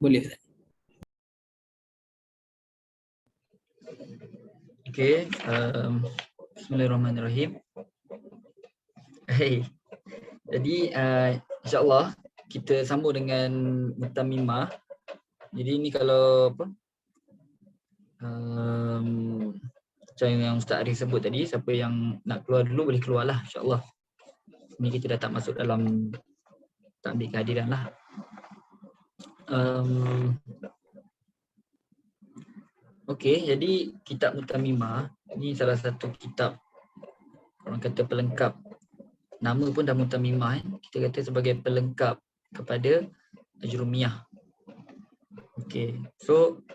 Boleh Ustaz. Okey, bismillahirrahmanirrahim. Hey. Jadi insya-Allah kita sambung dengan mutammimah. Jadi ni kalau apa? Macam yang Ustaz Arif sebut tadi, siapa yang nak keluar dulu boleh keluarlah insya-Allah. Ni kita dah tak masuk dalam tak ambil kehadiran lah. Okey, jadi kitab Mutammimah ni salah satu kitab orang kata pelengkap. Nama pun dah Mutammimah, kita kata sebagai pelengkap kepada Ajrumiyah. Okey, so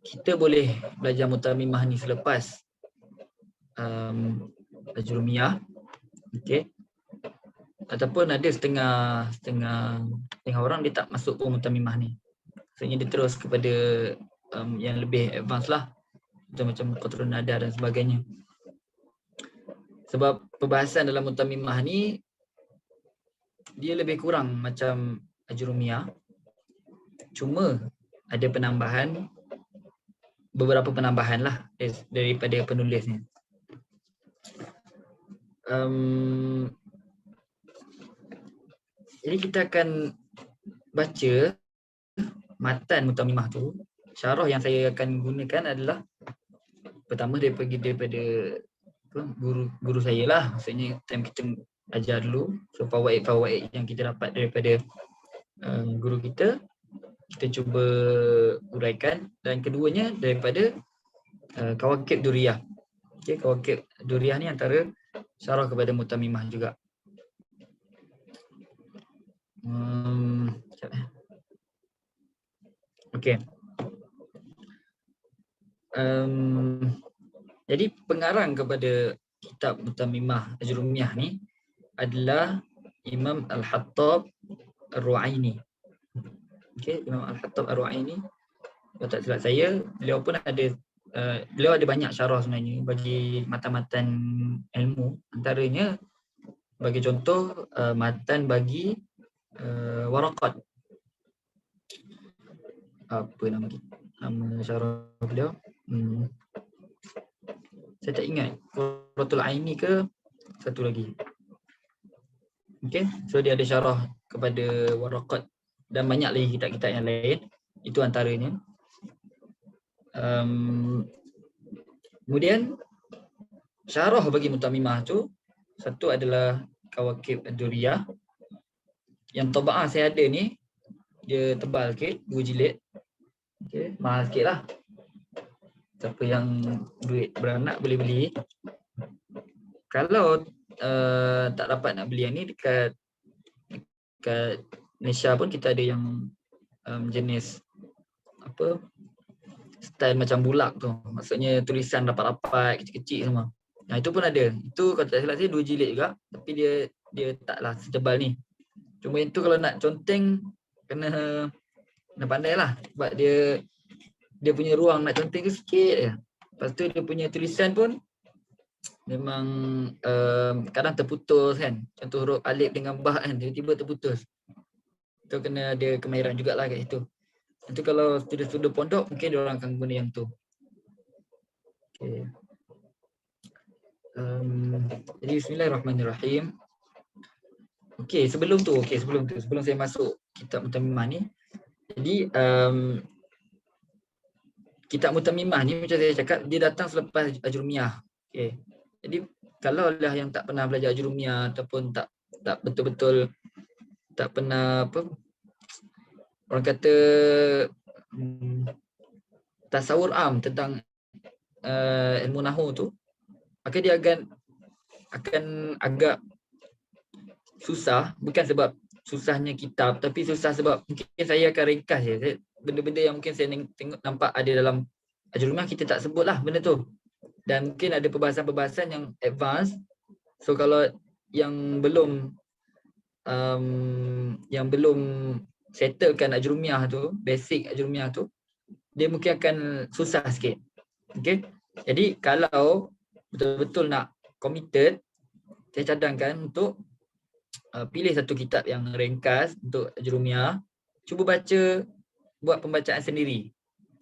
kita boleh belajar Mutammimah ni selepas Ajrumiyah. Okey. Ataupun ada setengah orang dia tak masuk pun Mutammimah ni. Maksudnya dia terus kepada yang lebih advance lah. Macam Qatrun Nada dan sebagainya. Sebab perbahasan dalam Mutammimah ni dia lebih kurang macam Ajrumiyah. Cuma ada penambahan, beberapa penambahan lah daripada penulisnya. Jadi kita akan baca matan Mutammimah tu. Syarah yang saya akan gunakan adalah pertama daripada guru saya lah. Maksudnya time kita ajar dulu. So fawaid yang kita dapat daripada guru kita cuba uraikan. Dan keduanya daripada Kawakib Duriyah. Okay, Kawakib Duriyah ni antara syarah kepada Mutammimah juga. Okey. Jadi pengarang kepada kitab Mutammimah Ajrumiyah ni adalah Imam Al-Hattab Ar-Ru'aini. Okey, Imam Al-Hattab Ar-Ru'aini. Kalau tak silap saya, beliau pun ada beliau ada banyak syarah sebenarnya bagi matan-matan ilmu. Antaranya bagi contoh matan bagi Waraqat. Apa nama syarah beliau? Saya tak ingat. Qurratul Aini ke satu lagi. Okey, so dia ada syarah kepada Waraqat dan banyak lagi kitab-kitab yang lain. Itu antaranya. Kemudian syarah bagi Mutammimah tu satu adalah Kawakib Ad-Duriyah. Yang taba'ah saya ada ni dia tebal sikit, 2 jilid. Okey, mahal sikit lah. Siapa yang duit beranak boleh beli. Kalau tak dapat nak beli yang ni dekat Malaysia pun kita ada yang jenis apa, style macam bulak tu. Maksudnya tulisan rapat-rapat, kecil-kecil semua. Nah itu pun ada. Itu kalau tak silap saya 2 jilid juga. Tapi dia taklah setebal ni. Cuma itu kalau nak conteng kena pandai lah. Sebab dia punya ruang nak conteng tu sikit je. Lepas tu dia punya tulisan pun memang kadang terputus kan. Contoh huruf alif dengan ba kan, tiba-tiba terputus. Itu kena ada kemahiran jugalah kat situ. Itu kalau student-student pondok mungkin dia orang akan guna yang tu. Okay. Jadi bismillahirrahmanirrahim. Okey, sebelum saya masuk kitab Mutammimah ni. Jadi kitab Mutammimah ni macam saya cakap dia datang selepas Ajrumiyah. Okey. Jadi kalau lah yang tak pernah belajar Ajrumiyah ataupun tak betul-betul tak pernah apa orang kata tasawur am tentang ilmu nahwu tu, maka dia akan agak susah, bukan sebab susahnya kitab tapi susah sebab mungkin saya akan ringkas je. Benda-benda yang mungkin saya tengok nampak ada dalam Ajrumiyah kita tak sebutlah benda tu. Dan mungkin ada perbahasan-perbahasan yang advance. So kalau yang belum settlekan Ajrumiyah tu, basic Ajrumiyah tu, dia mungkin akan susah sikit. Okey. Jadi kalau betul-betul nak committed, saya cadangkan untuk pilih satu kitab yang ringkas untuk Ajrumiyah, cuba baca, buat pembacaan sendiri.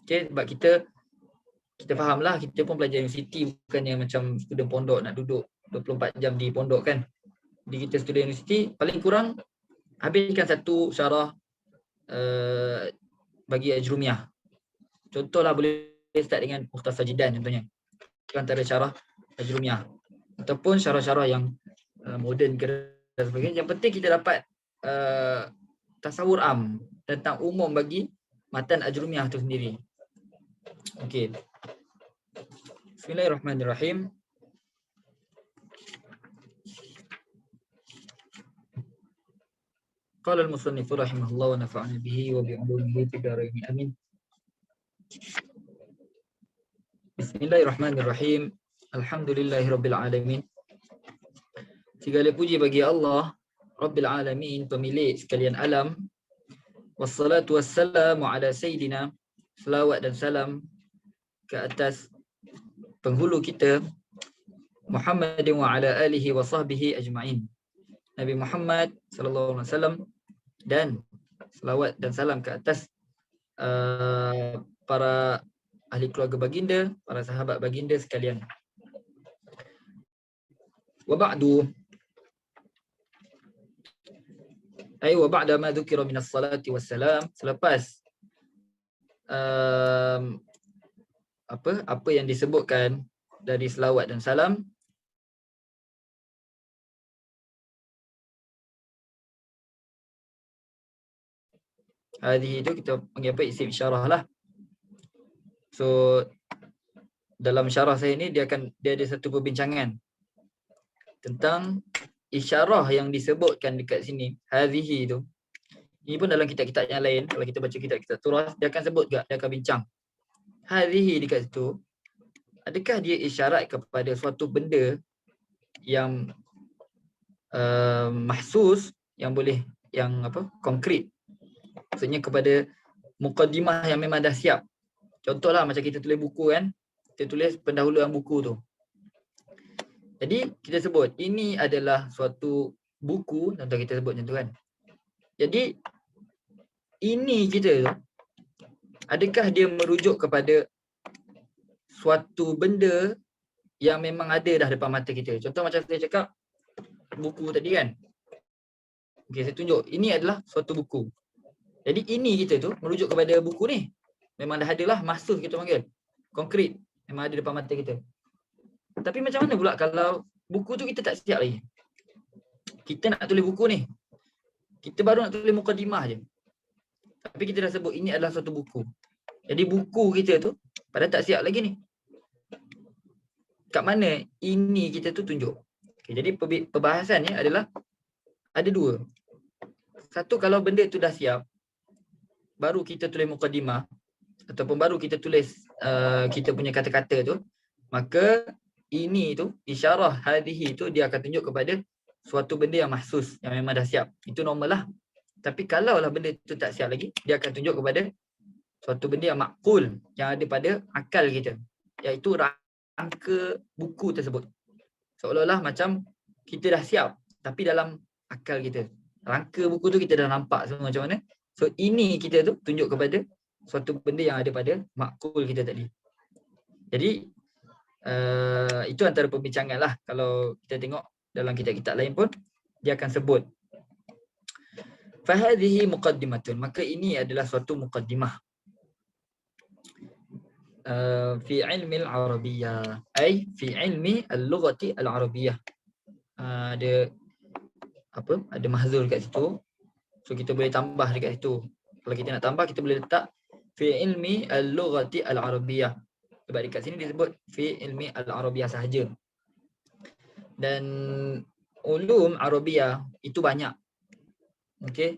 Okay, sebab kita fahamlah, kita pun pelajar universiti, bukannya macam student pondok nak duduk 24 jam di pondok kan. Jadi kita student universiti, paling kurang habiskan satu syarah bagi Ajrumiyah. Contohlah boleh start dengan Mukhtasar Jidan contohnya. Itu antara syarah Ajrumiyah. Ataupun syarah-syarah yang moden ke dan sebagainya. Yang penting kita dapat tasawur am tentang umum bagi matan Ajrumiyah itu sendiri. Okey. Bismillahirrahmanirrahim. Qala al-musannif rahimahullah wa nafa'ana bihi wa bi'ulumihi fid dharain amin. Bismillahirrahmanirrahim. Alhamdulillahirabbil alamin. Segala puji bagi Allah Rabbil Alamin, pemilik sekalian alam. Wassalatu wassalamu ala sayyidina, selawat dan salam ke atas penghulu kita Muhammadin wa ala alihi wa sahbihi ajma'in. Nabi Muhammad sallallahu alaihi wasallam, dan selawat dan salam ke atas para ahli keluarga baginda, para sahabat baginda sekalian. Wa ba'du, wa ba'da ma dzukira minas salati wassalam, selepas apa yang disebutkan dari selawat dan salam, hadis itu kita panggil apa, isim isyarah lah. So dalam syarah saya ni dia ada satu perbincangan tentang isyarah yang disebutkan dekat sini, hadhihi tu. Ini pun dalam kitab-kitab yang lain, kalau kita baca kitab-kitab turas, dia akan sebut juga, dia akan bincang. Hadhihi dekat situ, adakah dia isyarat kepada suatu benda yang mahsus, yang boleh, yang apa, konkret. Maksudnya kepada muqaddimah yang memang dah siap. Contohlah macam kita tulis buku kan, kita tulis pendahuluan buku tu. Jadi kita sebut ini adalah suatu buku, contoh kita sebut macam tu kan. Jadi ini kita tu, adakah dia merujuk kepada suatu benda yang memang ada dah depan mata kita. Contoh macam saya cakap buku tadi kan. Okey, saya tunjuk ini adalah suatu buku. Jadi ini kita tu merujuk kepada buku ni. Memang dah ada lah, mahsus kita panggil. Konkret, memang ada depan mata kita. Tapi macam mana pula kalau buku tu kita tak siap lagi? Kita nak tulis buku ni, kita baru nak tulis mukadimah je. Tapi kita dah sebut ini adalah suatu buku. Jadi buku kita tu pada tak siap lagi ni. Kat mana ini kita tu tunjuk? Okay, jadi perbahasannya adalah ada dua. Satu, kalau benda tu dah siap, baru kita tulis mukadimah ataupun baru kita tulis kita punya kata-kata tu, maka ini tu, isyarah hadhihi tu, dia akan tunjuk kepada suatu benda yang mahsus, yang memang dah siap. Itu normal lah. Tapi kalau lah benda tu tak siap lagi, dia akan tunjuk kepada suatu benda yang makul, yang ada pada akal kita, iaitu rangka buku tersebut. Seolah-olah macam kita dah siap, tapi dalam akal kita, rangka buku tu kita dah nampak semua macam mana. So ini kita tu tunjuk kepada suatu benda yang ada pada makul kita tadi. Jadi itu antara perbincangan lah. Kalau kita tengok dalam kitab-kitab lain pun, dia akan sebut fahadhihi muqaddimatun, maka ini adalah suatu muqaddimah fi ilmi al-arabiyyah, ay fi ilmi al-lughati al-arabiyyah. Ada apa? Ada mahzul kat situ. So kita boleh tambah dekat situ. Kalau kita nak tambah, kita boleh letak fi ilmi al-lughati al-arabiyyah. Sebab dekat sini disebut fi ilmi al-arabiyyah sahaja. Dan ulum Arabiah itu banyak. Okey.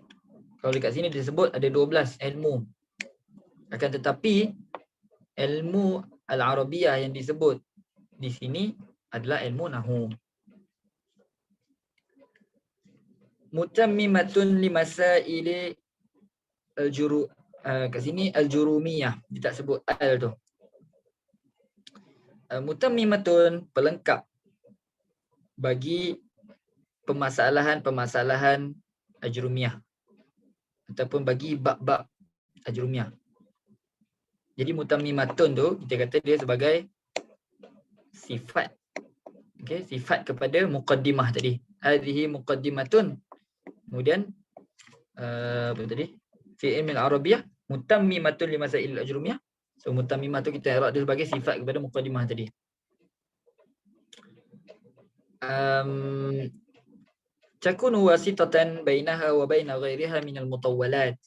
Kalau dekat sini disebut ada 12 ilmu. Akan tetapi ilmu al-Arabiah yang disebut di sini adalah ilmu nahwu. Mutammimatun limasaili al-juru, kat sini al-jurumiyah, dia tak sebut al tu. Mutammimatun, pelengkap bagi permasalahan ajrumiyah ataupun bagi bab-bab ajrumiyah. Jadi mutammimatun tu kita kata dia sebagai sifat. Okey, sifat kepada muqaddimah tadi. Hadhihi muqaddimatun. Kemudian apa tadi? Fi ilmi al-arabiyyah mutammimatun li masail al-ajrumiyah. So mutammimah tu kita i'rab dia sebagai sifat kepada muqaddimah tadi. Takunu wasitatan bainaha wa baina ghairiha min al-mutawwalat.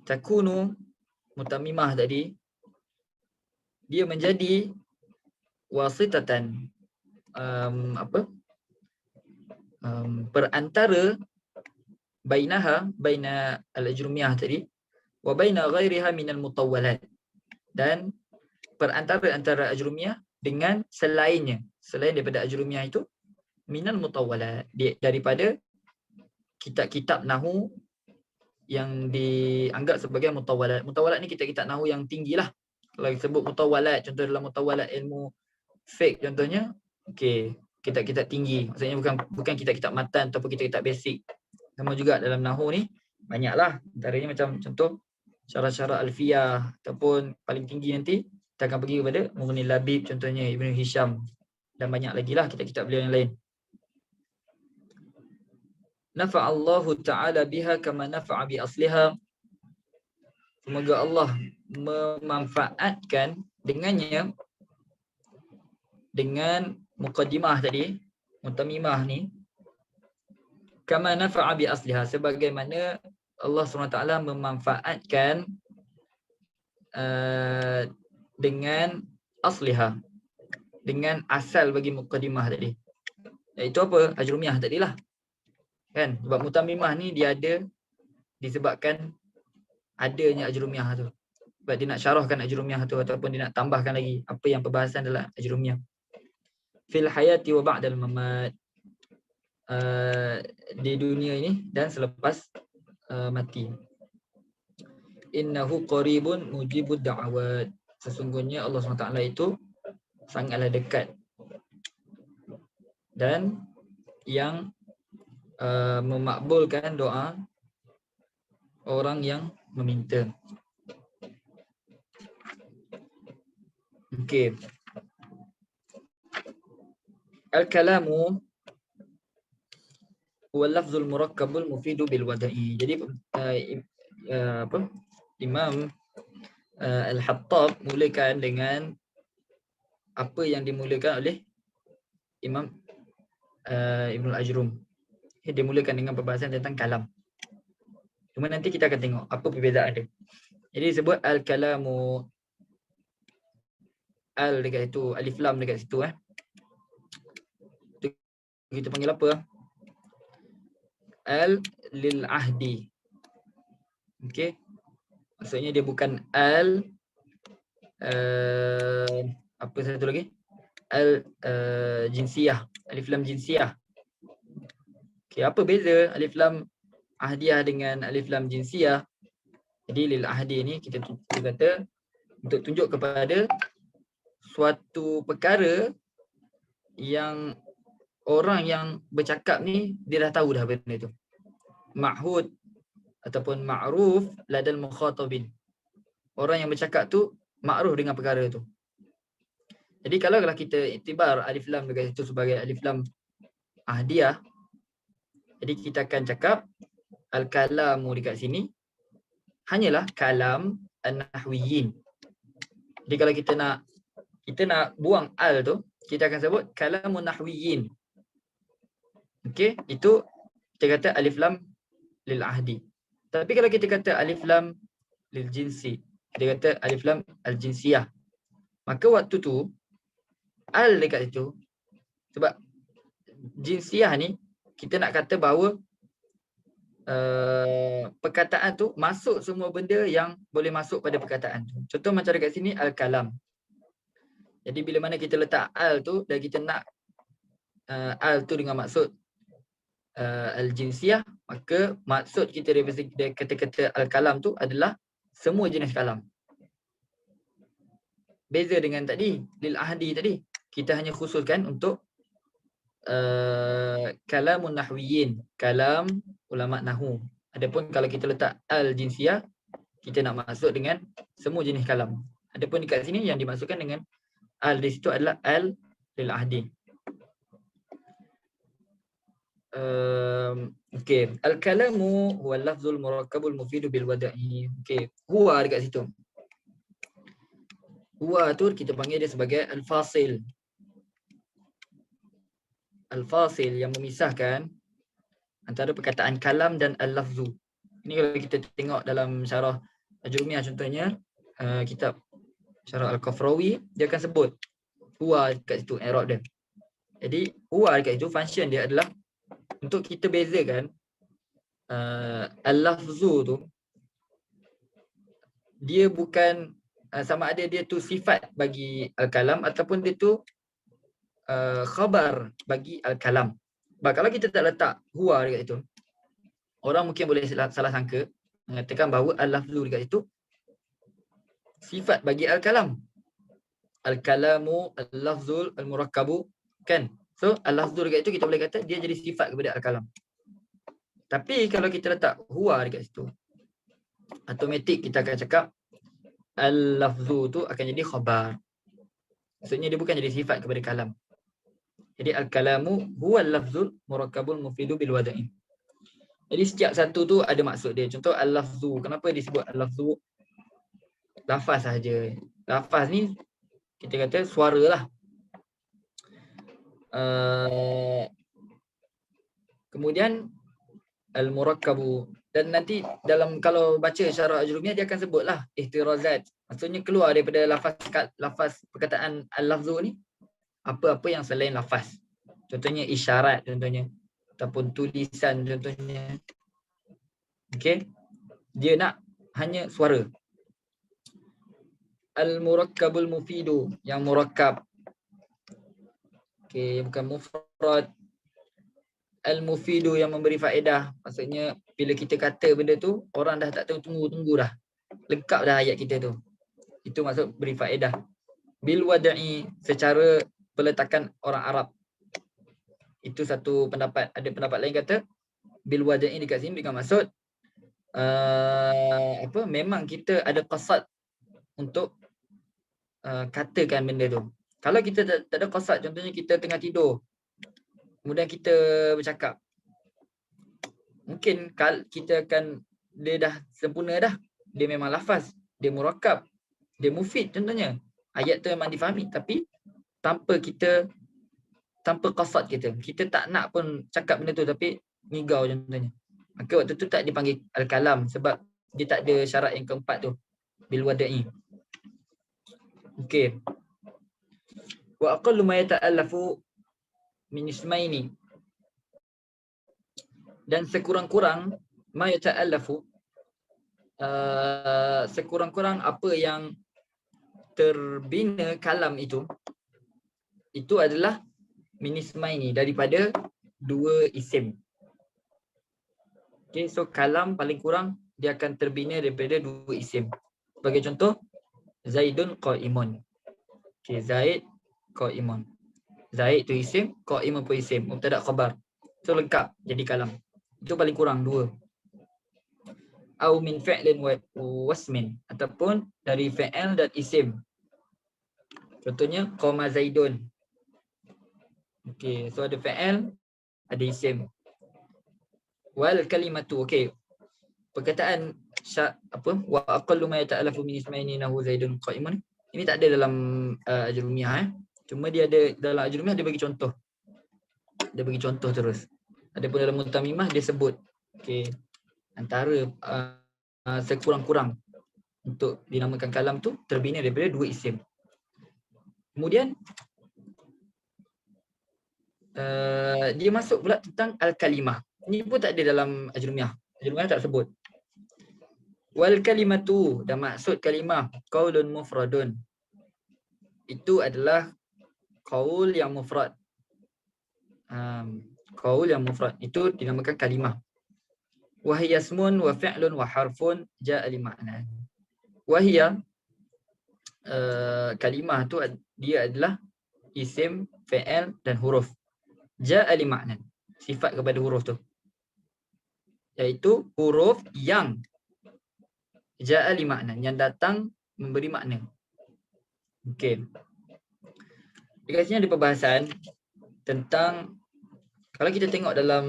Takunu mutammimah tadi dia menjadi wasitatan perantara bainaha baina al-ajrumiyah tadi wa baina ghairiha min al-mutawwalat, dan perantara antara ajrumiyah dengan selain daripada ajrumiyah itu minal mutawwalat, daripada kitab-kitab nahwu yang dianggap sebagai mutawwalat. Mutawwalat ni kitab-kitab nahwu yang tinggilah. Kalau disebut mutawwalat, contoh dalam mutawwalat ilmu fiqh contohnya, okey, kitab-kitab tinggi. Maksudnya bukan kitab-kitab matan ataupun kitab-kitab basic. Sama juga dalam nahwu ni banyaklah. Antaranya macam contoh syarah-syarah alfiyah, ataupun paling tinggi nanti kita akan pergi kepada Mughni Labib contohnya, Ibnu Hisham, dan banyak lagi lah kitab-kitab beliau yang lain. Nafa'allahu ta'ala biha kama nafa'a bi asliha. Semoga Allah memanfaatkan dengannya, dengan muqaddimah tadi, mutammimah ni, kama nafa'a bi asliha, sebagaimana Allah SWT memanfaatkan dengan asliha, dengan asal bagi muqaddimah tadi. Iaitu apa? Ajrumiyah tadilah. Kan? Sebab mutammimah ni dia ada disebabkan adanya ajrumiyah tu. Sebab dia nak syarahkan ajrumiyah tu ataupun dia nak tambahkan lagi apa yang perbahasan dalam ajrumiyah. Fil hayati wa ba'dal mamat, di dunia ini dan selepas mati. Innahu qaribun mujibud da'awat. Sesungguhnya Allah SWT itu sangatlah dekat dan yang memakbulkan doa orang yang meminta. Okey. Al-kalamu huwa lafzul murakkabul mufidu bil wada'i. Jadi Imam Al-Hattab mulakan dengan apa yang dimulakan oleh Imam Ibn al-Ajrum. Dia mulakan dengan perbahasan tentang kalam. Cuma nanti kita akan tengok apa perbezaan dia. Jadi sebut al-kalamu, al dekat situ, alif lam dekat situ kita panggil apa? Al lil ahdi. Okey. Maksudnya dia bukan al apa satu lagi? Al jinsiyah, alif lam jinsiyah. Okey, apa beza alif lam ahdiyah dengan alif lam jinsiyah? Jadi lil ahdi ni kita kata untuk tunjuk kepada suatu perkara yang orang yang bercakap ni dia dah tahu dah benda tu. Ma'hud ataupun ma'ruf ladal mukhatabin. Orang yang bercakap tu ma'ruf dengan perkara tu. Jadi kalau kita iktibar alif lam dekat situ sebagai alif lam ahdiyah, jadi kita akan cakap al-kalamu dekat sini hanyalah kalam an-nahwiyin. Jadi kalau kita nak buang al tu, kita akan sebut kalamun nahwiyin. Okey, itu kita kata alif lam lil ahdi. Tapi kalau kita kata alif lam lil jinsi, kita kata alif lam al jinsiyah, maka waktu tu al dekat situ, sebab jinsiyah ni kita nak kata bahawa perkataan tu masuk semua benda yang boleh masuk pada perkataan tu. Contoh macam dekat sini al-kalam. Jadi bila mana kita letak al tu dan kita nak al tu dengan maksud al-jinsiyah, maka maksud kita daripada kata-kata al-kalam tu adalah semua jenis kalam. Beza dengan tadi lil ahdi tadi, kita hanya khususkan untuk kalamun nahwiyin, kalam ulama nahwu. Adapun kalau kita letak al-jinsiyah, kita nak masuk dengan semua jenis kalam. Adapun dekat sini yang dimasukkan dengan al di situ adalah al lil ahdi. Okey, al-kalamu huwa al-lafzul murakkabul mufidu bil wada'i. Okey, huwa dekat situ. Huwa tu kita panggil dia sebagai al-fasil. Al-fasil yang memisahkan antara perkataan kalam dan al-lafzu. Ini kalau kita tengok dalam syarah Ajurumiyah contohnya, kitab syarah Al-Kafrawi, dia akan sebut huwa dekat situ, i'rab dia. Jadi huwa dekat situ function dia adalah untuk kita bezakan al-lafzu tu dia bukan sama ada dia tu sifat bagi al-kalam ataupun dia tu khabar bagi al-kalam. Kalau kita tak letak huwa dekat situ, orang mungkin boleh salah sangka mengatakan bahawa al-lafzu dekat situ sifat bagi al-kalam. Al-kalamu, al-lafzul, al-murakkabu, kan? So, al-lafzu dekat itu kita boleh kata dia jadi sifat kepada al-kalam. Tapi kalau kita letak huwa dekat situ, automatik kita akan cakap al-lafzu tu akan jadi khabar. Maksudnya dia bukan jadi sifat kepada kalam. Jadi al-kalamu huwa al-lafzul murakkabul mufidu bil wada'i. Jadi setiap satu tu ada maksud dia. Contoh al-lafzu. Kenapa disebut al-lafzu? Lafaz saja. Lafaz ni kita kata suara lah. Kemudian al-murakkabu, dan nanti dalam kalau baca syarah Ajurumiyah dia akan sebutlah ihtirazat. Maksudnya keluar daripada lafaz perkataan al-lafzu ni apa-apa yang selain lafaz. Contohnya isyarat contohnya ataupun tulisan contohnya. Okey. Dia nak hanya suara. Al-murakkabul mufidu, yang murakkab. Okey, bukan mufrad. Al-mufidu, yang memberi faedah. Maksudnya bila kita kata benda tu, orang dah tak tahu tunggu dah. Lengkap dah ayat kita tu. Itu maksud beri faedah. Bil wada'i, secara peletakan orang Arab. Itu satu pendapat. Ada pendapat lain kata bil wada'i dekat sini dengan maksud memang kita ada qasad untuk katakan benda tu. Kalau kita tak ada qasad, contohnya kita tengah tidur, kemudian kita bercakap, mungkin kita akan, dia dah sempurna dah, dia memang lafaz, dia murakkab, dia mufid contohnya, ayat tu memang difahami, tapi tanpa qasad kita tak nak pun cakap benda tu tapi ngigau contohnya, maka waktu tu tak dipanggil al-kalam sebab dia tak ada syarat yang keempat tu, bil wada'i. Okey. Wa aqallu ma yata'allafu min ismaini, dan sekurang-kurang ma yata'allafu, sekurang-kurang apa yang terbina kalam itu adalah min ismaini, daripada dua isim. Okay, so kalam paling kurang dia akan terbina daripada dua isim. Sebagai contoh, Zaidun qa'imun. Okay, Zaid qa'imun. Zaid tu isim, qa'imun pun isim, mubtada khabar. So lengkap jadi kalam. Itu paling kurang dua. Au min fi'lin wa wasmin, ataupun dari fi'il dan isim. Contohnya qama Zaidun. Okay, so ada fi'il, ada isim. Wal kalimatu, okay. Perkataan wa aqallu ma yata'alafu min ismaini nahu Zaidun qa'imun, ini tak ada dalam Ajurumiyah. Cuma dia ada dalam Ajurumiyah, dia bagi contoh. Dia bagi contoh terus. Adapun dalam Muntamimah dia sebut, okay, antara sekurang-kurang untuk dinamakan kalam tu terbina daripada dua isim. Kemudian dia masuk pula tentang al-kalimah. Ini pun tak ada dalam Ajurumiyah. Ajurumiyah tak sebut. Wal kalimatu, dan maksud kalimah qaulun mufradun, itu adalah qaul yang mufrad. Qaul yang mufrad itu dinamakan kalimah. Wa hiya ismun wa fi'lun wa harfun ja'a li ma'na. Wa hiya, kalimah tu dia adalah isim, fi'il dan huruf. Ja'a li ma'nan. Sifat kepada huruf tu. Iaitu huruf yang ja'a li ma'nan, yang datang memberi makna. Okey. Dekat sini ada perbahasan tentang, kalau kita tengok dalam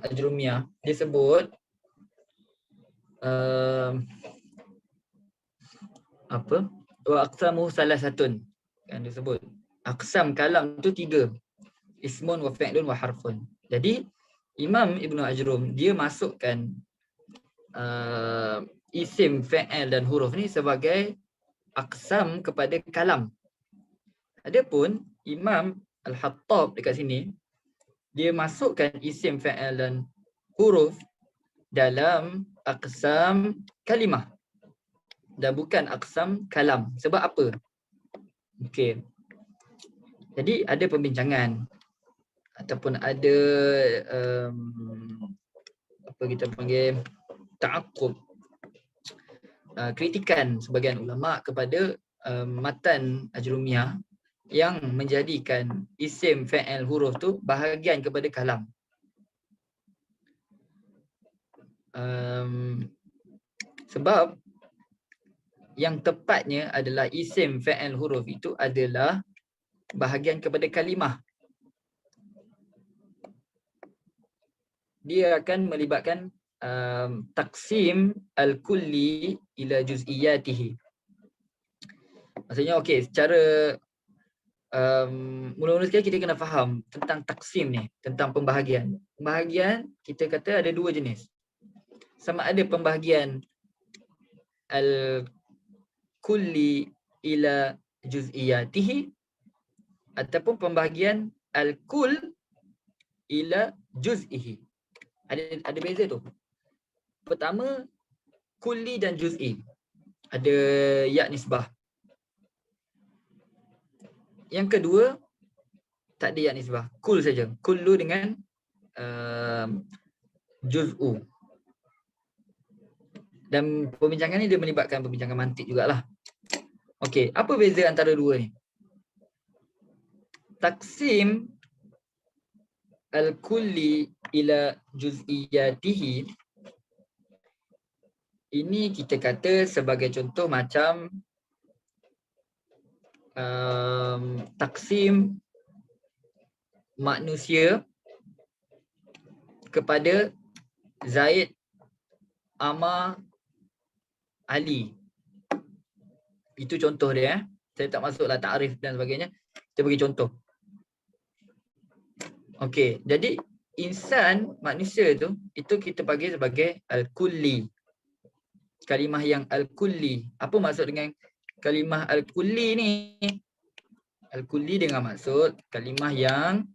Ajrumiyah, dia sebut apa? Wa aqsamu salasatun. Kan dia sebut aqsam kalam tu 3. Ismun wa fi'lun wa harfun. Jadi Imam Ibnu Ajrum dia masukkan isim, fi'il dan huruf ni sebagai aqsam kepada kalam. Adapun Imam Al-Hattab dekat sini dia masukkan isim, fi'il dan huruf dalam aqsam kalimah dan bukan aqsam kalam. Sebab apa? Okey. Jadi ada pembincangan ataupun ada apa kita panggil ta'aqqub, kritikan sebagian ulama kepada matan Ajrumiyah yang menjadikan isim, fi'il, huruf tu bahagian kepada kalam. Sebab yang tepatnya adalah isim, fi'il, huruf itu adalah bahagian kepada kalimah. Dia akan melibatkan taksim al-kulli ila juz'iyatihi. Maksudnya okey, secara mula-mula sekali kita kena faham tentang taksim ni, tentang pembahagian. Pembahagian kita kata ada 2 jenis. Sama ada pembahagian al-kulli ila juz'iyatihi ataupun pembahagian al-kull ila juz'ihi. Ada beza tu. Pertama, kulli dan juz'i. Ada ya nisbah. Yang kedua, tak ada ya nisbah. Kull saja. Kullu dengan juz'u. Dan perbincangan ni dia melibatkan perbincangan mantik jugalah. Okey, apa beza antara dua ni? Taksim al-kulli ila juz'iyatihi ini kita kata sebagai contoh macam taksim manusia kepada Zaid, Amar, Ali. Itu contoh dia. Saya tak masuklah takrif dan sebagainya. Kita bagi contoh. Okey, jadi insan, manusia tu, itu kita bagi sebagai al-kulli. Kalimah yang al-kulli. Apa maksud dengan kalimah al-kulli ni? Al-kulli dengan maksud kalimah yang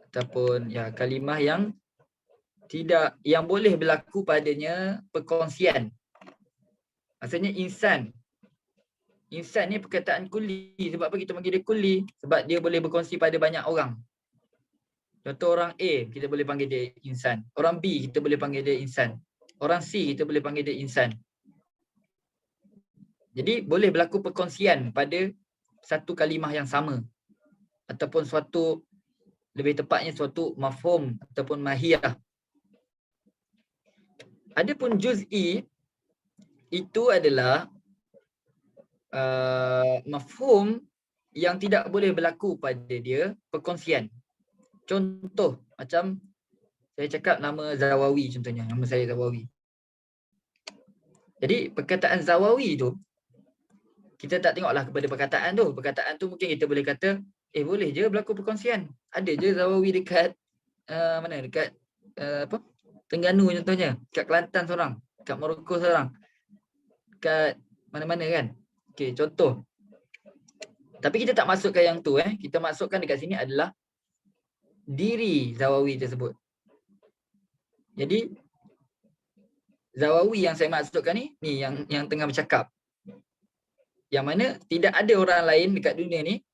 ataupun ya kalimah yang tidak, yang boleh berlaku padanya perkongsian. Maksudnya insan. Insan ni perkataan kulli. Sebab apa kita panggil dia kulli? Sebab dia boleh berkongsi pada banyak orang. Contoh orang A, kita boleh panggil dia insan. Orang B, kita boleh panggil dia insan. Orang C, kita boleh panggil dia insan. Jadi boleh berlaku perkongsian pada satu kalimah yang sama. Ataupun suatu, lebih tepatnya suatu mafhum ataupun mahiyah. Adapun juz'i, itu adalah mafhum yang tidak boleh berlaku pada dia perkongsian. Contoh macam saya cakap nama Zawawi contohnya, nama saya Zawawi. Jadi perkataan Zawawi tu kita tak tengoklah kepada perkataan tu. Perkataan tu mungkin kita boleh kata boleh je berlaku perkongsian. Ada je Zawawi dekat mana, dekat apa? Terengganu contohnya, dekat Kelantan seorang, dekat Morocco seorang. Dekat mana-mana kan. Okey, contoh. Tapi kita tak masukkan yang tu kita masukkan dekat sini adalah diri Zawawi tersebut. Jadi Zawawi yang saya maksudkan ni yang tengah bercakap. Yang mana tidak ada orang lain dekat dunia ni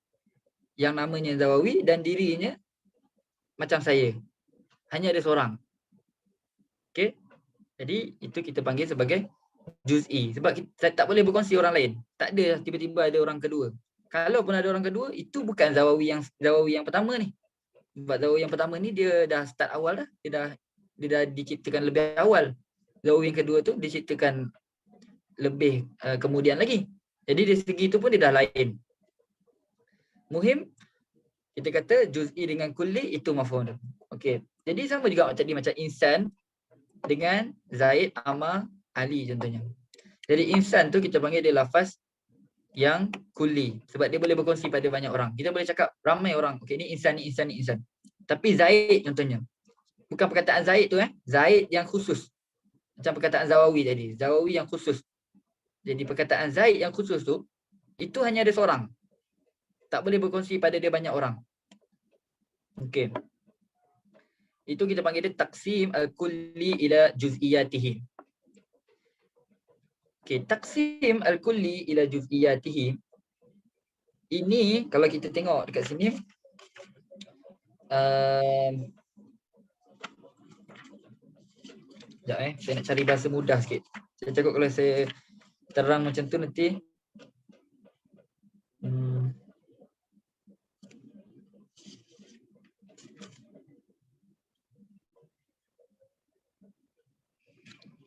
yang namanya Zawawi dan dirinya macam saya. Hanya ada seorang. Okey. Jadi itu kita panggil sebagai juz'i. Sebab kita tak boleh berkongsi orang lain. Tak ada tiba-tiba ada orang kedua. Kalau pun ada orang kedua, itu bukan Zawawi yang pertama ni. Sebab Zawawi yang pertama ni dia dah start awal dah. Dia dah diciptakan lebih awal. Zawawi yang kedua tu diciptakan lebih kemudian lagi. Jadi dari segi tu pun dia dah lain. Muhim, kita kata juz'i dengan kulli itu mafhum. Okey. Jadi sama juga tadi macam insan dengan Zaid, Amar, Ali contohnya. Jadi insan tu kita panggil dia lafaz yang kulli sebab dia boleh berkongsi pada banyak orang. Kita boleh cakap ramai orang. Okey, ni insan, ni insan, ni insan. Tapi Zaid contohnya. Bukan perkataan Zaid tu Zaid yang khusus. Macam perkataan Zawawi tadi. Zawawi yang khusus. Jadi perkataan Zaid yang khusus tu itu hanya ada seorang. Tak boleh berkongsi pada dia banyak orang. Okey. Itu kita panggil dia taksim al-kulli ila juz'iyatihi. Okey, taksim al-kulli ila juz'iyatihi. Ini kalau kita tengok dekat sini sekejap saya nak cari bahasa mudah sikit. Saya cakap kalau saya terang macam tu nanti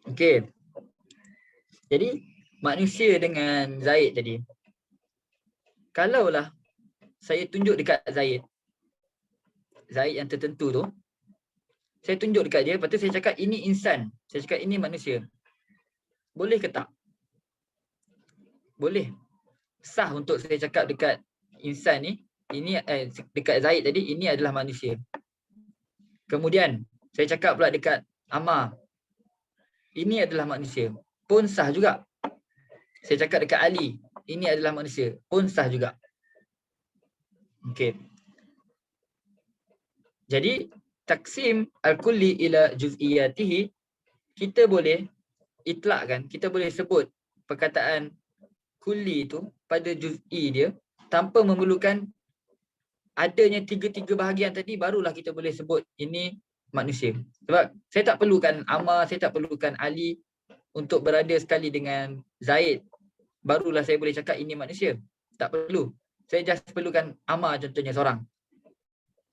okey. Jadi manusia dengan Zaid tadi. Kalaulah saya tunjuk dekat Zaid yang tertentu tu, saya tunjuk dekat dia, lepas tu saya cakap ini insan, saya cakap ini manusia. Boleh ke tak? Boleh. Sah untuk saya cakap dekat insan ni, ini dekat Zaid tadi, ini adalah manusia. Kemudian saya cakap pula dekat Amar, ini adalah manusia. Pun sah juga. Saya cakap dekat Ali, ini adalah manusia. Pun sah juga. Okey. Jadi taksim al-kulli ila juz'iyatihi, kita boleh itlakkan, kita boleh sebut perkataan kulli itu pada juz'i dia tanpa memerlukan adanya tiga-tiga bahagian tadi, barulah kita boleh sebut ini manusia. Sebab saya tak perlukan Amar, saya tak perlukan Ali untuk berada sekali dengan Zaid, barulah saya boleh cakap ini manusia. Tak perlu. Saya just perlukan Amar contohnya seorang,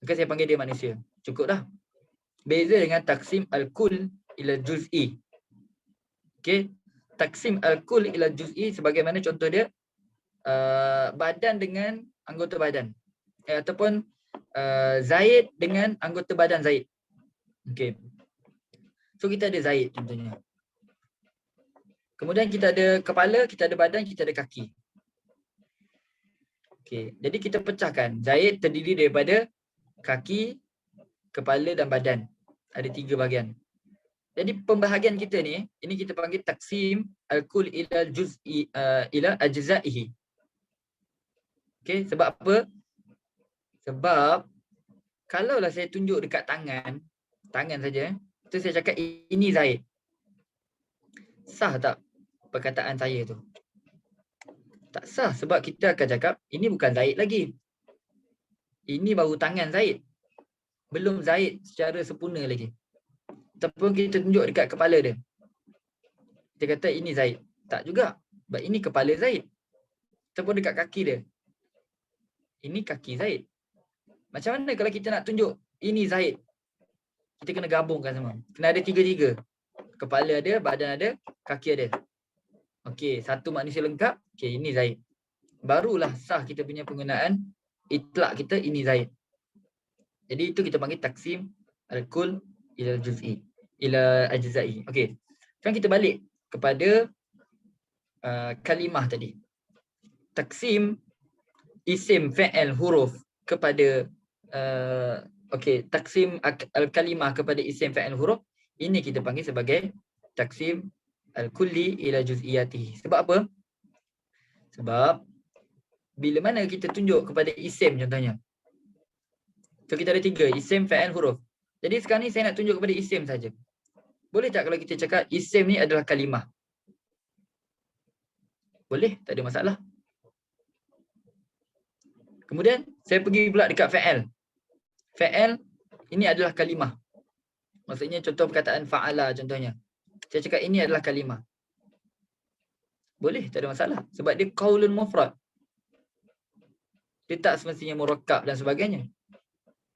maka saya panggil dia manusia. Cukup dah. Beza dengan taksim al-kull ila juz'i. Okey. Taksim al-kull ila juz'i sebagaimana contoh dia badan dengan anggota badan. Ataupun Zaid dengan anggota badan Zaid. Okey. So kita ada Zaid contohnya. Kemudian kita ada kepala, kita ada badan, kita ada kaki. Okey. Jadi kita pecahkan. Zaid terdiri daripada kaki, kepala dan badan. Ada 3 bahagian. Jadi pembahagian kita ni, ini kita panggil taksim al-kull ila juz'i ila ajza'ihi. Okey, sebab apa? Sebab kalaulah saya tunjuk dekat tangan saja, tu saya cakap ini Zaid. Sah tak perkataan saya tu? Tak sah sebab kita akan cakap ini bukan Zaid lagi. Ini baru tangan Zaid. Belum Zaid secara sempurna lagi. Ataupun kita tunjuk dekat kepala dia. Kita kata ini Zaid. Tak juga. Sebab ini kepala Zaid. Ataupun dekat kaki dia. Ini kaki Zaid. Macam mana kalau kita nak tunjuk ini Zaid? Kita kena gabungkan semua. Kena ada 3-3. Kepala ada, badan ada, kaki ada. Okey, satu manusia lengkap. Okey, ini Zaid. Barulah sah kita punya penggunaan itlak kita ini Zaid. Jadi itu kita panggil taksim al-kull ila juz'i ila ajza'i. Okey. Sekarang kita balik kepada kalimah tadi. Taksim isim, fa'il, huruf kepada okey, taksim al-kalimah kepada isim, fa'il, huruf, ini kita panggil sebagai taksim al-kulli ila juz'iyatihi. Sebab apa? Sebab bila mana kita tunjuk kepada isim contohnya. So kita ada 3, isim, fa'il, huruf. Jadi sekarang ni saya nak tunjuk kepada isim saja. Boleh tak kalau kita cakap isim ni adalah kalimah? Boleh, tak ada masalah. Kemudian saya pergi pula dekat fa'il. Fa'il ini adalah kalimah. Maksudnya contoh perkataan fa'ala contohnya. Saya cakap ini adalah kalimah. Boleh, tak ada masalah. Sebab dia qaulun mufrad. Dia tak semestinya murakkab dan sebagainya.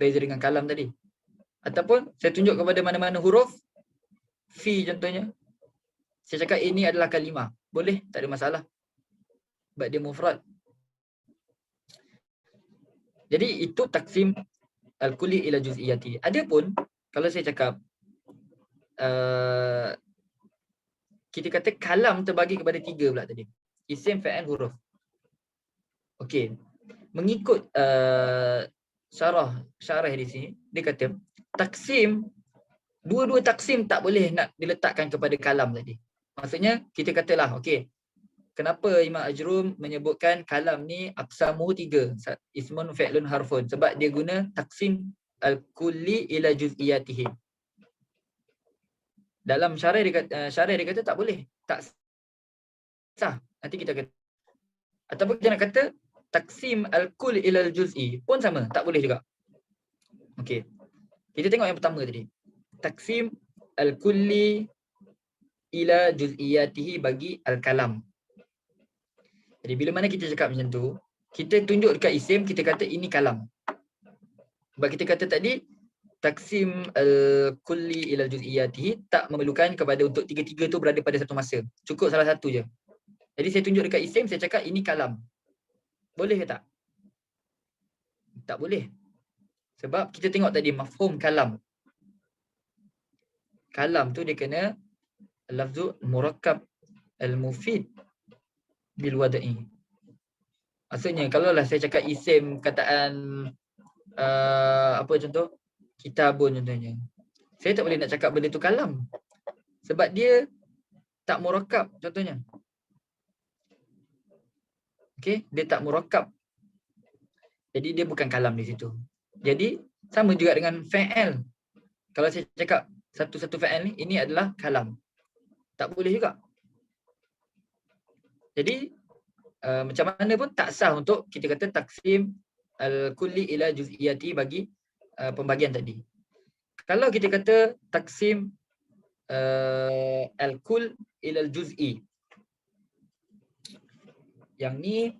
beza dengan kalam tadi. Ataupun saya tunjuk kepada mana-mana huruf, fi contohnya. Saya cakap ini adalah kalimah. Boleh, tak ada masalah. Sebab dia mufrad. Jadi itu taksim al-kulli ila juz'iyati. Adapun kalau saya cakap kita kata kalam terbagi kepada 3 pula tadi. Isim, fa'il, huruf. Okey. Mengikut syarah di sini, dia kata taksim, dua-dua taksim tak boleh nak diletakkan kepada kalam tadi. Maksudnya kita katalah, okey, kenapa Imam Ajrum menyebutkan kalam ni aqsamuhu 3, ismun, fi'lun, harfun, sebab dia guna taksim al-kulli ila juz'iyatihi. Dalam syarah dia kata tak boleh, tak sah. Nanti kita kata, ataupun kita nak kata taksim al-kull ila al-juz'i pun sama, tak boleh juga. Okey. Kita tengok yang pertama tadi. Taksim al-kulli ila juz'iyatihi bagi al-kalam. Jadi bila mana kita cakap macam tu, kita tunjuk dekat isim, kita kata ini kalam. Sebab kita kata tadi taksim al-kulli ila juz'iyatihi tak memerlukan kepada untuk tiga-tiga tu berada pada satu masa. Cukup salah satu je. Jadi saya tunjuk dekat isim, saya cakap ini kalam. Boleh ke tak? Tak boleh. Sebab kita tengok tadi mafhum kalam. Kalam tu dia kena lafzu murakkab al-mufid bil wada'i. Maksudnya kalau lah saya cakap isim kataan apa contoh? Kitabun contohnya. Saya tak boleh nak cakap benda tu kalam. Sebab dia tak murakkab contohnya. Okey, dia tak murakkab. Jadi dia bukan kalam di situ. Jadi sama juga dengan fa'il. Kalau saya cakap satu-satu fa'il ni, ini adalah kalam. Tak boleh juga. Jadi macam mana pun tak sah untuk kita kata taksim al-kulli ila juz'iyati bagi pembagian tadi. Kalau kita kata taksim al-kull ila al-juz'i, yang ni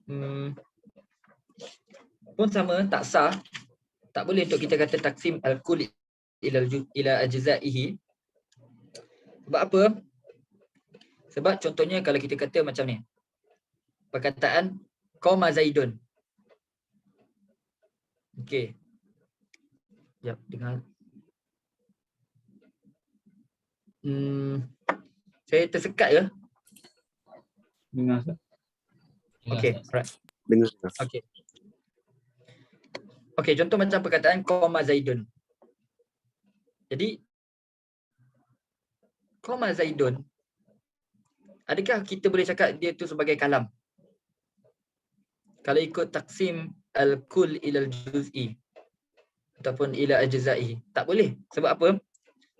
pun sama, tak sah. Tak boleh untuk kita kata taksim al-kull ila ajza'ihi. Sebab apa? Sebab contohnya kalau kita kata macam ni, perkataan qama Zaidun. Okey. Jap, dengar. Saya tersekat ke? Dengar. Okey, alright. Dengar. Okey. Okey, contoh macam perkataan qama Zaidun. Jadi qama Zaidun, adakah kita boleh cakap dia tu sebagai kalam? Kalau ikut taksim al-kull ila al-juz'i ataupun ila ajza'i, tak boleh. Sebab apa?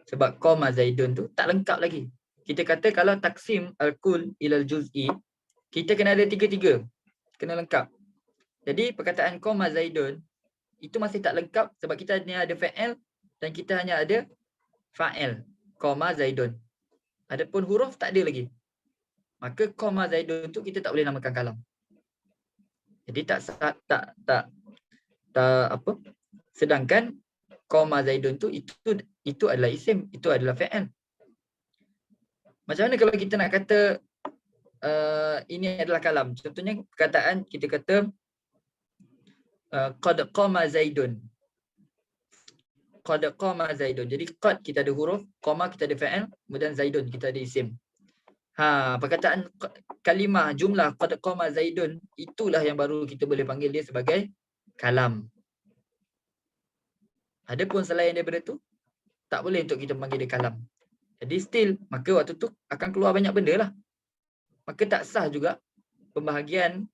Sebab qama Zaidun tu tak lengkap lagi. Kita kata kalau taksim al-kull ila al-juz'i, kita kena ada tiga-tiga. Kena lengkap. Jadi perkataan qama Zaidun itu masih tak lengkap sebab kita hanya ada fa'il dan kita hanya ada fa'il. Qama Zaidun. Adapun huruf tak ada lagi. Maka qama Zaidun tu kita tak boleh namakan kalam. Jadi tak apa? Sedangkan qama Zaidun tu itu adalah isim, itu adalah fa'il. Macam mana kalau kita nak kata ini adalah kalam? Contohnya perkataan kita kata qad qama Zaidun. Qad qama Zaidun. Jadi qad kita ada huruf, qama kita ada fa'il, kemudian Zaidun kita ada isim. Perkataan kalimah jumlah qad qama Zaidun, itulah yang baru kita boleh panggil dia sebagai kalam. Adapun selain daripada tu, tak boleh untuk kita panggil dia kalam. Jadi still, maka waktu tu akan keluar banyak benda lah. Maka tak sah juga pembahagian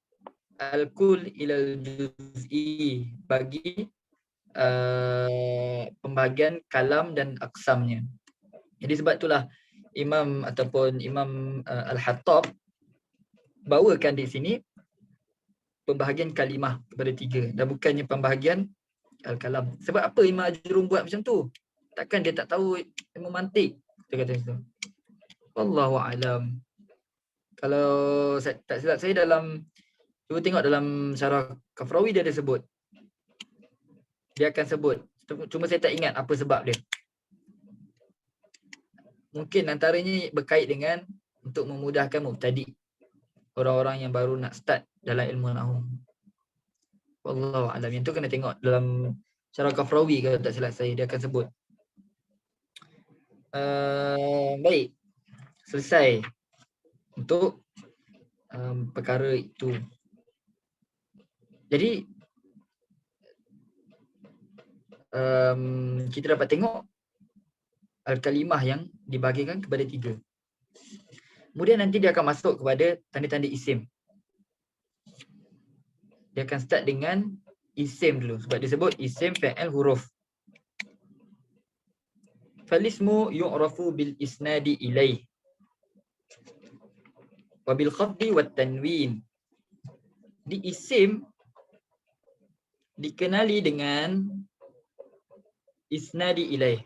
al-kull ila al-juz'i bagi pembahagian kalam dan aqsamnya. Jadi sebab itulah Imam ataupun Imam Al-Hattab bawakan di sini pembahagian kalimah kepada 3 dan bukannya pembahagian al-kalam. Sebab apa Imam Ajrum buat macam tu? Takkan dia tak tahu ilmu mantik? Dia kata macam tu. Wallahu a'lam. Kalau saya tak silap saya cuba tengok dalam syarah Kafrawi dia ada sebut. Dia akan sebut Cuma saya tak ingat apa sebab dia. Mungkin antaranya berkait dengan untuk memudahkan mubtadi, orang-orang yang baru nak start dalam ilmu nahwu. Wallahu a'lam. Yang tu kena tengok dalam Syarah Kafrawi kalau tak silap saya, dia akan sebut. Baik. Selesai untuk perkara itu. Jadi kita dapat tengok al-kalimah yang dibahagikan kepada 3. Kemudian nanti dia akan masuk kepada tanda-tanda isim. Dia akan start dengan isim dulu sebab dia sebut isim, fa'il, huruf. Falismu yu'rafu bil isnadi ilaih wa bil khafdi wat tanwin. Di isim dikenali dengan isnadi ilaih.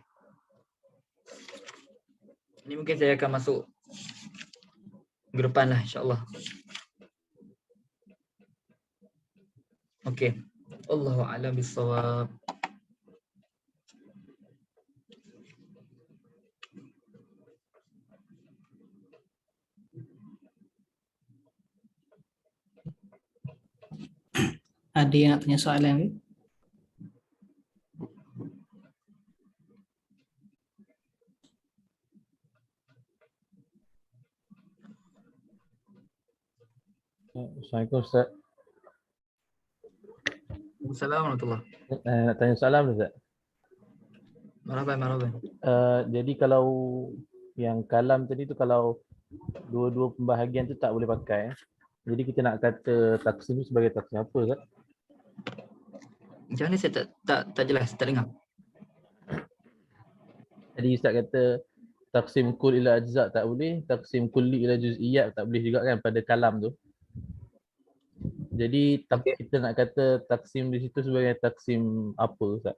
Ini mungkin saya akan masuk ke depan lah, insyaAllah. Okey. Allahu a'lam bissawab. Ada yang nak tanya soalan ke? Assalamualaikum Ustaz. Assalamualaikum warahmatullahi. Nak tanya soalan Ustaz. Marhaban. Jadi kalau yang kalam tadi tu kalau dua-dua pembahagian tu tak boleh pakai. Jadi kita nak kata taksim tu sebagai taksim apa Ustaz? Macam mana saya tak jelas, tak dengar. Jadi Ustaz kata taksim kul ila ajza' tak boleh, taksim kulli ila juz'iyat tak boleh juga kan pada kalam tu. Jadi Okey. kita nak kata taksim di situ sebagai taksim apa Ustaz?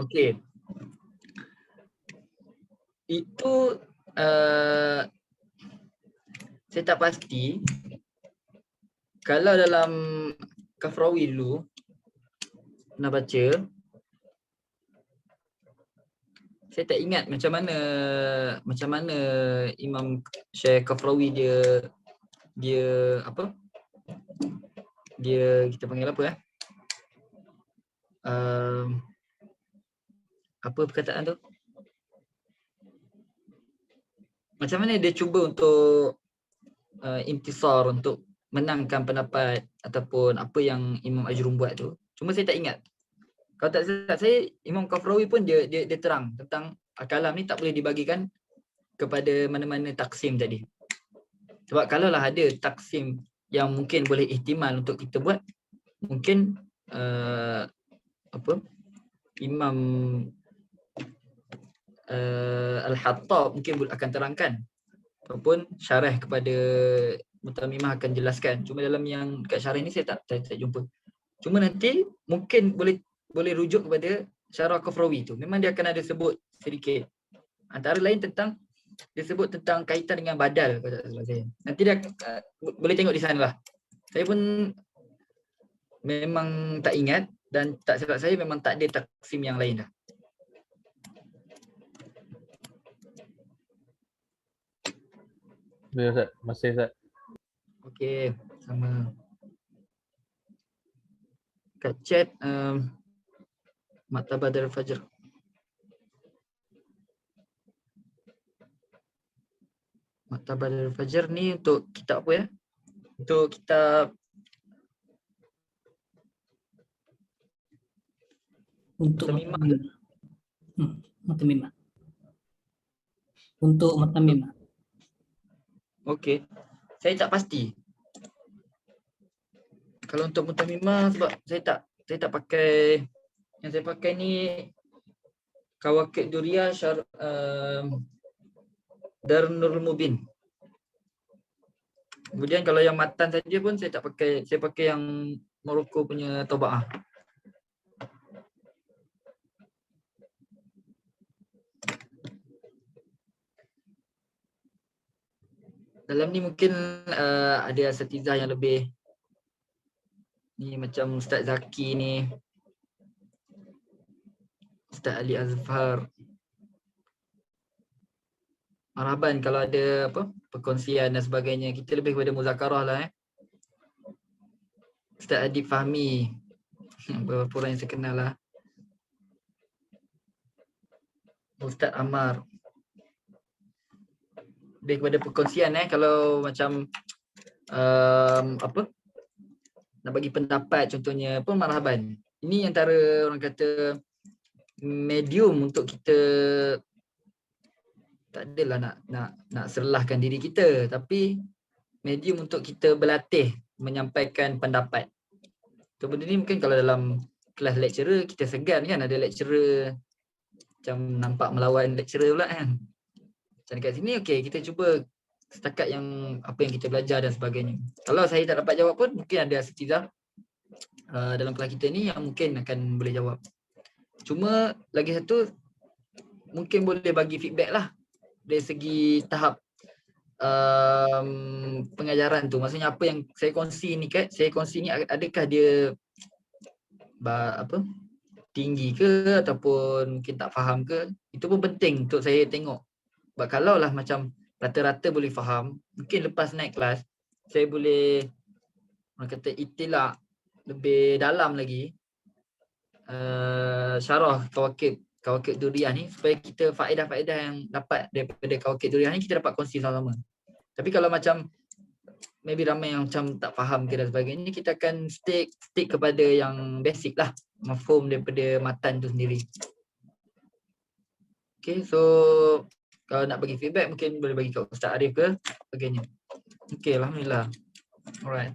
Okey. Itu saya tak pasti. Kalau dalam Kafrawi dulu pernah baca, saya tak ingat macam mana Imam Syekh Kafrawi dia apa? Dia kita panggil apa apa perkataan tu? Macam mana dia cuba untuk intisar, untuk menangkan pendapat ataupun apa yang Imam Ajrum buat tu. Cuma saya tak ingat. Kalau tak silap saya, Imam Kafrawi pun dia terang tentang kalam ni tak boleh dibagikan kepada mana-mana taksim tadi. Sebab kalaulah ada taksim yang mungkin boleh ihtimal untuk kita buat, mungkin Imam Al-Hattab mungkin akan terangkan ataupun syarah kepada Mutamimah akan jelaskan. Cuma dalam yang kat syarah ni saya tak jumpa. Cuma nanti mungkin boleh rujuk kepada Syarah Kafrawi tu. Memang dia akan ada sebut sedikit. Antara lain tentang dia sebut tentang kaitan dengan badal kalau tak salah saya. Nanti dia boleh tengok di sana lah. Saya pun memang tak ingat dan tak silap saya memang tak ada taksim yang lain dah. Boleh Ustaz, masih Ustaz. Okey, sama. Kat chat Maktabah Darul Fajr. Maktabah Darul Fajr ni untuk kitab apa ya? Untuk kitab Untuk Mutamimah. Mutamimah. Untuk Mutamimah. Okey. Saya tak pasti. Kalau untuk Mutamimah sebab saya tak pakai, yang saya pakai ni Kawakib Duriyah Darul Mubin. Kemudian kalau yang matan saja pun saya tak pakai, saya pakai yang Morocco punya Tabaah. Dalam ni mungkin ada asatizah yang lebih ni macam Ustaz Zaki ni, Ustaz Ali Azhar. Marhaban kalau ada apa perkongsian dan sebagainya. Kita lebih kepada muzakarah lah Ustaz Adib Fahmi. Beberapa orang yang saya kenal lah. Ustaz Ammar. Lebih kepada perkongsian kalau macam apa nak bagi pendapat contohnya pun marhaban. Ini antara orang kata medium untuk kita, tak adalah nak serlahkan diri kita, tapi medium untuk kita berlatih menyampaikan pendapat. So, benda ni mungkin kalau dalam kelas lecturer kita segan kan, ada lecturer macam nampak melawan lecturer pula kan. Macam dekat sini okey, kita cuba setakat yang apa yang kita belajar dan sebagainya. Kalau saya tak dapat jawab pun mungkin ada asatidzah dalam kelas kita ni yang mungkin akan boleh jawab. Cuma lagi satu mungkin boleh bagi feedback lah dari segi tahap pengajaran tu. Maksudnya apa yang saya kongsi ni adakah dia apa tinggi ke ataupun mungkin tak faham ke, itu pun penting untuk saya tengok. Sebab kalau lah macam rata-rata boleh faham, mungkin lepas naik kelas saya boleh orang kata itilak lebih dalam lagi syarah Kawakib Durriyah ni, supaya kita faedah-faedah yang dapat daripada Kawakib Durriyah ni kita dapat kongsi sama-sama. Tapi kalau macam maybe ramai yang macam tak faham ke dan sebagainya, kita akan stick kepada yang basic lah, mafhum daripada matan tu sendiri. Okay, so kalau nak bagi feedback mungkin boleh bagi kat Ustaz Arif ke sebagainya. Okay, alhamdulillah. Alright.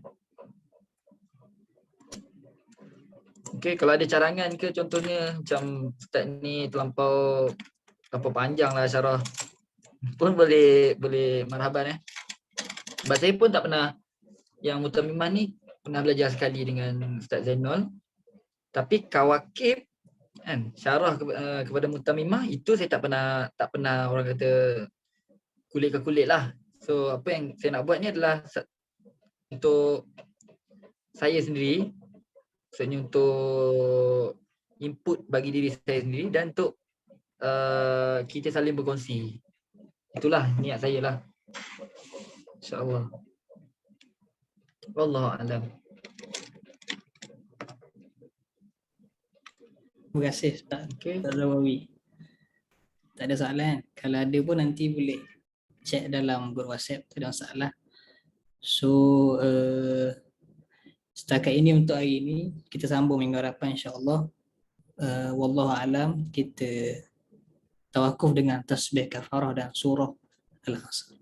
Okay, kalau ada carangan ke contohnya macam Ustaz ni terlampau panjang lah syarah pun boleh marhaban Sebab saya pun tak pernah, yang Mutamimah ni pernah belajar sekali dengan Ustaz Zainul. Tapi Kawakib kan, syarah kepada Mutamimah itu saya tak pernah orang kata kulit ke kulit lah. So apa yang saya nak buat ni adalah untuk saya sendiri, maksudnya untuk input bagi diri saya sendiri dan untuk kita saling berkongsi. Itulah niat saya lah, insyaAllah. Wallahu a'lam. Terima kasih Ustaz Okay. Rawawi. Tak ada soalan. Kalau ada pun nanti boleh chat dalam grup WhatsApp, tak ada masalah. So setakat ini untuk hari ini, kita sambung minggu harapan insya-Allah. Wallahu a'lam, kita tawakuf dengan tasbih kafarah dan surah Al-Asr.